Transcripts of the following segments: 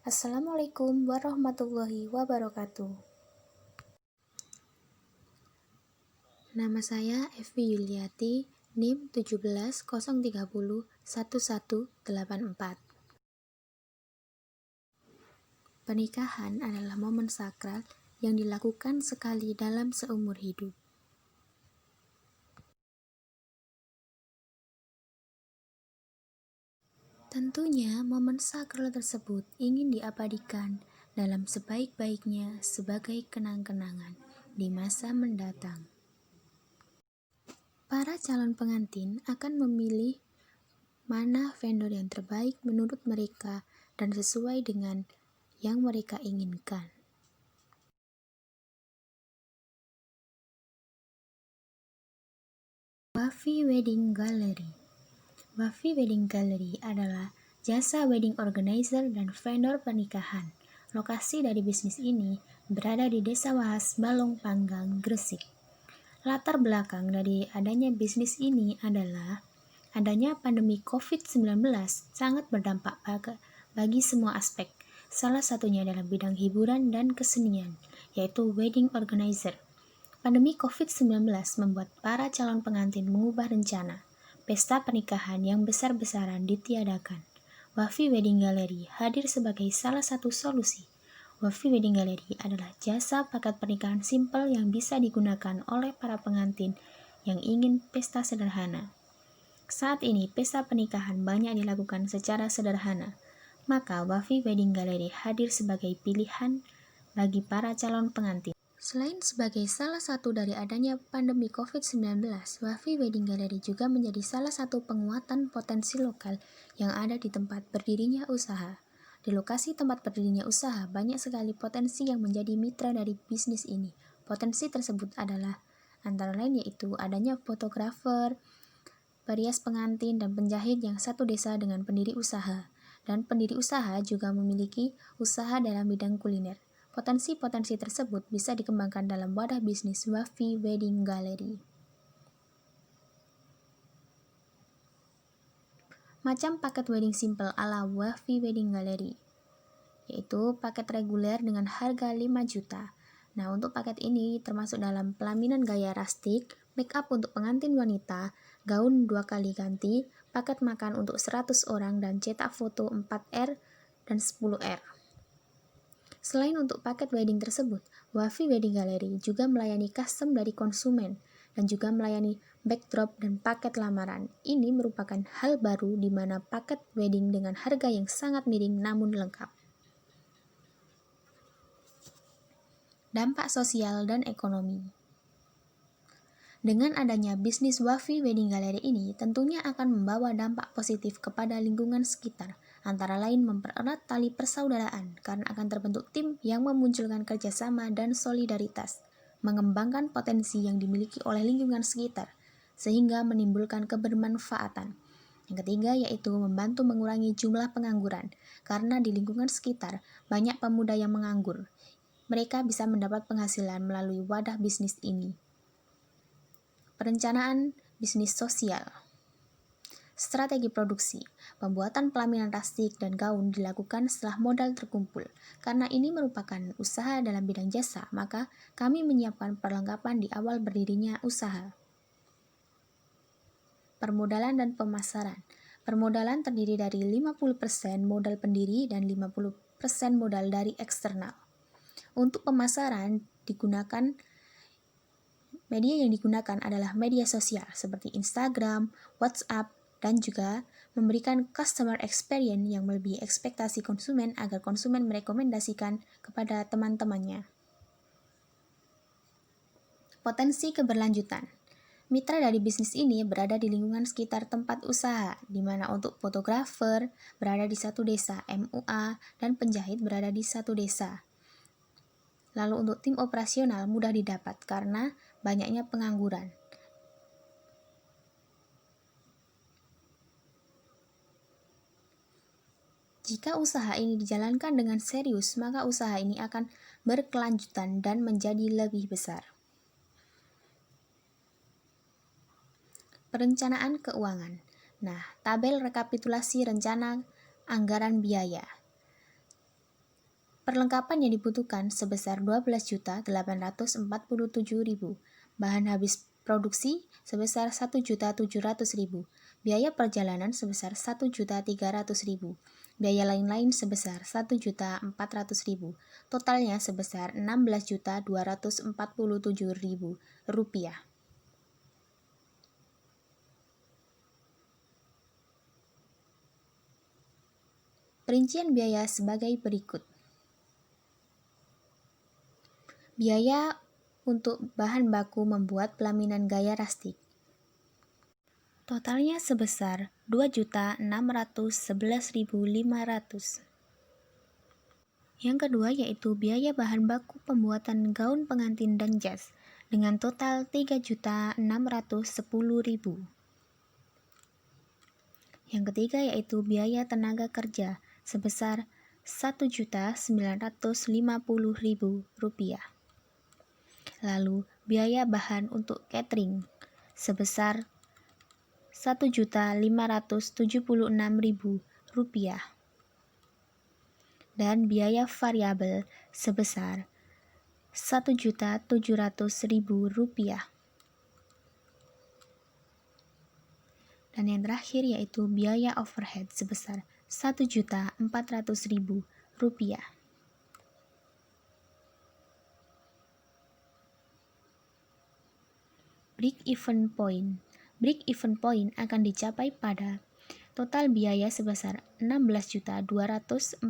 Assalamualaikum warahmatullahi wabarakatuh. Nama saya Evi Yuliati, NIM 1703011184. Pernikahan adalah momen sakral yang dilakukan sekali dalam seumur hidup. Tentunya momen sakral tersebut ingin diabadikan dalam sebaik-baiknya sebagai kenang-kenangan di masa mendatang. Para calon pengantin akan memilih mana vendor yang terbaik menurut mereka dan sesuai dengan yang mereka inginkan. Wafi Wedding Gallery. Wafi Wedding Gallery adalah jasa wedding organizer dan vendor pernikahan. Lokasi dari bisnis ini berada di Desa Wahas, Balong Panggang, Gresik. Latar belakang dari adanya bisnis ini adalah adanya pandemi COVID-19 sangat berdampak bagi semua aspek, salah satunya dalam bidang hiburan dan kesenian, yaitu wedding organizer. Pandemi COVID-19 membuat para calon pengantin mengubah rencana. Pesta pernikahan yang besar-besaran ditiadakan. Wafi Wedding Gallery hadir sebagai salah satu solusi. Wafi Wedding Gallery adalah jasa paket pernikahan simpel yang bisa digunakan oleh para pengantin yang ingin pesta sederhana. Saat ini, pesta pernikahan banyak dilakukan secara sederhana, maka Wafi Wedding Gallery hadir sebagai pilihan bagi para calon pengantin. Selain sebagai salah satu dari adanya pandemi COVID-19, Wafi Wedding Gallery juga menjadi salah satu penguatan potensi lokal yang ada di tempat berdirinya usaha. Di lokasi tempat berdirinya usaha, banyak sekali potensi yang menjadi mitra dari bisnis ini. Potensi tersebut adalah antara lain yaitu adanya fotografer, perias pengantin, dan penjahit yang satu desa dengan pendiri usaha. Dan pendiri usaha juga memiliki usaha dalam bidang kuliner. Potensi-potensi tersebut bisa dikembangkan dalam wadah bisnis Wafi Wedding Gallery. Macam paket wedding simple ala Wafi Wedding Gallery, yaitu paket reguler dengan harga 5 juta. Nah, untuk paket ini termasuk dalam pelaminan gaya rustic, make up untuk pengantin wanita, gaun 2 kali ganti, paket makan untuk 100 orang, dan cetak foto 4R dan 10R. Selain untuk paket wedding tersebut, Wafi Wedding Gallery juga melayani custom dari konsumen dan juga melayani backdrop dan paket lamaran. Ini merupakan hal baru di mana paket wedding dengan harga yang sangat miring namun lengkap. Dampak sosial dan ekonomi. Dengan adanya bisnis Wafi Wedding Gallery ini tentunya akan membawa dampak positif kepada lingkungan sekitar, antara lain mempererat tali persaudaraan karena akan terbentuk tim yang memunculkan kerjasama dan solidaritas, mengembangkan potensi yang dimiliki oleh lingkungan sekitar, sehingga menimbulkan kebermanfaatan. Yang ketiga yaitu membantu mengurangi jumlah pengangguran, karena di lingkungan sekitar banyak pemuda yang menganggur. Mereka bisa mendapat penghasilan melalui wadah bisnis ini. Perencanaan bisnis sosial. Strategi produksi. Pembuatan pelaminan rustic dan gaun dilakukan setelah modal terkumpul. Karena ini merupakan usaha dalam bidang jasa, maka kami menyiapkan perlengkapan di awal berdirinya usaha. Permodalan dan pemasaran. Permodalan terdiri dari 50% modal pendiri dan 50% modal dari eksternal. Untuk pemasaran media yang digunakan adalah media sosial seperti Instagram, WhatsApp, dan juga memberikan customer experience yang melebihi ekspektasi konsumen agar konsumen merekomendasikan kepada teman-temannya. Potensi keberlanjutan. Mitra dari bisnis ini berada di lingkungan sekitar tempat usaha, di mana untuk fotografer berada di satu desa, MUA, dan penjahit berada di satu desa. Lalu untuk tim operasional mudah didapat karena banyaknya pengangguran. Jika usaha ini dijalankan dengan serius, maka usaha ini akan berkelanjutan dan menjadi lebih besar. Perencanaan keuangan. Nah, tabel rekapitulasi rencana anggaran biaya. Perlengkapan yang dibutuhkan sebesar 12.847.000. Bahan habis produksi sebesar 1.700.000. Biaya perjalanan sebesar 1.300.000. Biaya lain-lain sebesar 1.400.000. Totalnya sebesar 16.247.000 rupiah. Perincian biaya sebagai berikut. Biaya untuk bahan baku membuat pelaminan gaya rustic. Totalnya sebesar 2.611.500. Yang kedua yaitu biaya bahan baku pembuatan gaun pengantin dan jas dengan total 3.610.000. Yang ketiga yaitu biaya tenaga kerja sebesar 1.950.000 rupiah. Lalu biaya bahan untuk catering sebesar 1.576.000 rupiah. Dan biaya variabel sebesar 1.700.000 rupiah. Dan yang terakhir yaitu biaya overhead sebesar 1.400.000 rupiah. Break-even point. Break-even point akan dicapai pada total biaya sebesar 16.247.000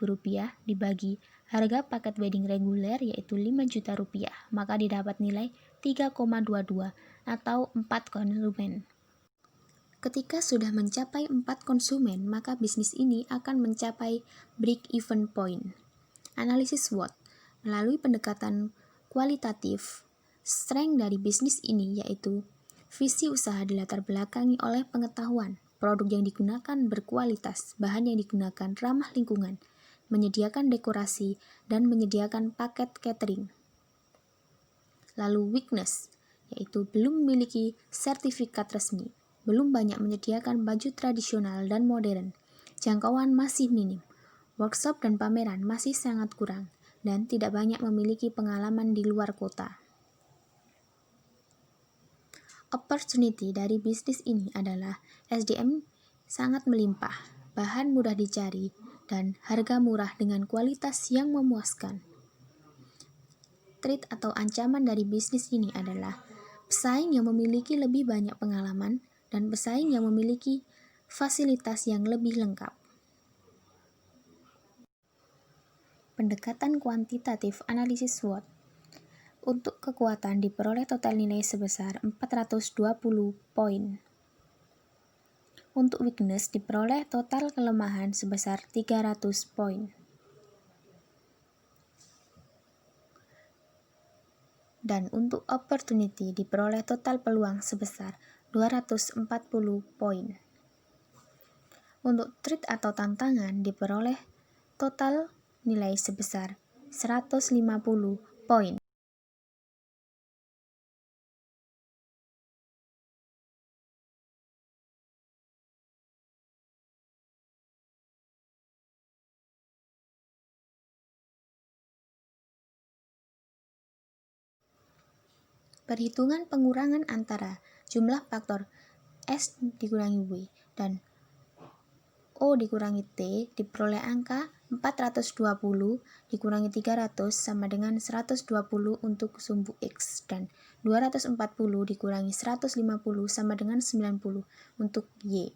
rupiah dibagi harga paket wedding reguler yaitu 5 juta rupiah, maka didapat nilai 3,22 atau 4 konsumen. Ketika sudah mencapai 4 konsumen, maka bisnis ini akan mencapai break-even point. Analisis SWOT. Melalui pendekatan kualitatif, strength dari bisnis ini yaitu visi usaha dilatar belakangi oleh pengetahuan, produk yang digunakan berkualitas, bahan yang digunakan ramah lingkungan, menyediakan dekorasi, dan menyediakan paket catering. Lalu weakness, yaitu belum memiliki sertifikat resmi, belum banyak menyediakan baju tradisional dan modern, jangkauan masih minim, workshop dan pameran masih sangat kurang, dan tidak banyak memiliki pengalaman di luar kota. Opportunity dari bisnis ini adalah SDM sangat melimpah, bahan mudah dicari, dan harga murah dengan kualitas yang memuaskan. Threat atau ancaman dari bisnis ini adalah pesaing yang memiliki lebih banyak pengalaman dan pesaing yang memiliki fasilitas yang lebih lengkap. Pendekatan kuantitatif analisis SWOT. Untuk kekuatan diperoleh total nilai sebesar 420 poin. Untuk weakness diperoleh total kelemahan sebesar 300 poin. Dan untuk opportunity diperoleh total peluang sebesar 240 poin. Untuk threat atau tantangan diperoleh total nilai sebesar 150 poin. Perhitungan pengurangan antara jumlah faktor S dikurangi W dan O dikurangi T diperoleh angka 420 dikurangi 300 sama dengan 120 untuk sumbu X dan 240 dikurangi 150 sama dengan 90 untuk Y.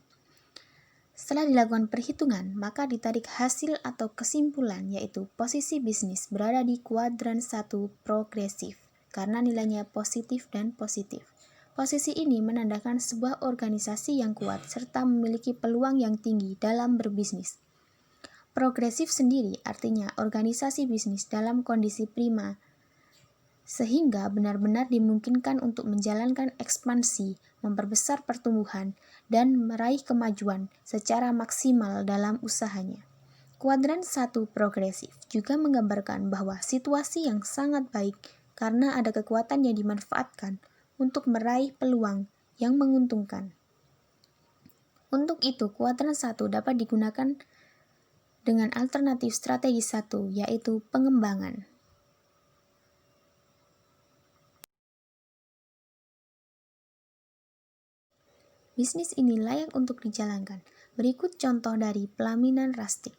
Setelah dilakukan perhitungan, maka ditarik hasil atau kesimpulan yaitu posisi bisnis berada di kuadran 1 progresif karena nilainya positif dan positif. Posisi ini menandakan sebuah organisasi yang kuat serta memiliki peluang yang tinggi dalam berbisnis. Progresif sendiri artinya organisasi bisnis dalam kondisi prima, sehingga benar-benar dimungkinkan untuk menjalankan ekspansi, memperbesar pertumbuhan, dan meraih kemajuan secara maksimal dalam usahanya. Kuadran 1 progresif juga menggambarkan bahwa situasi yang sangat baik karena ada kekuatan yang dimanfaatkan untuk meraih peluang yang menguntungkan. Untuk itu, kuadran 1 dapat digunakan dengan alternatif strategi satu, yaitu pengembangan. Bisnis ini layak untuk dijalankan. Berikut contoh dari pelaminan rustic.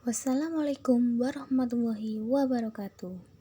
Wassalamualaikum warahmatullahi wabarakatuh.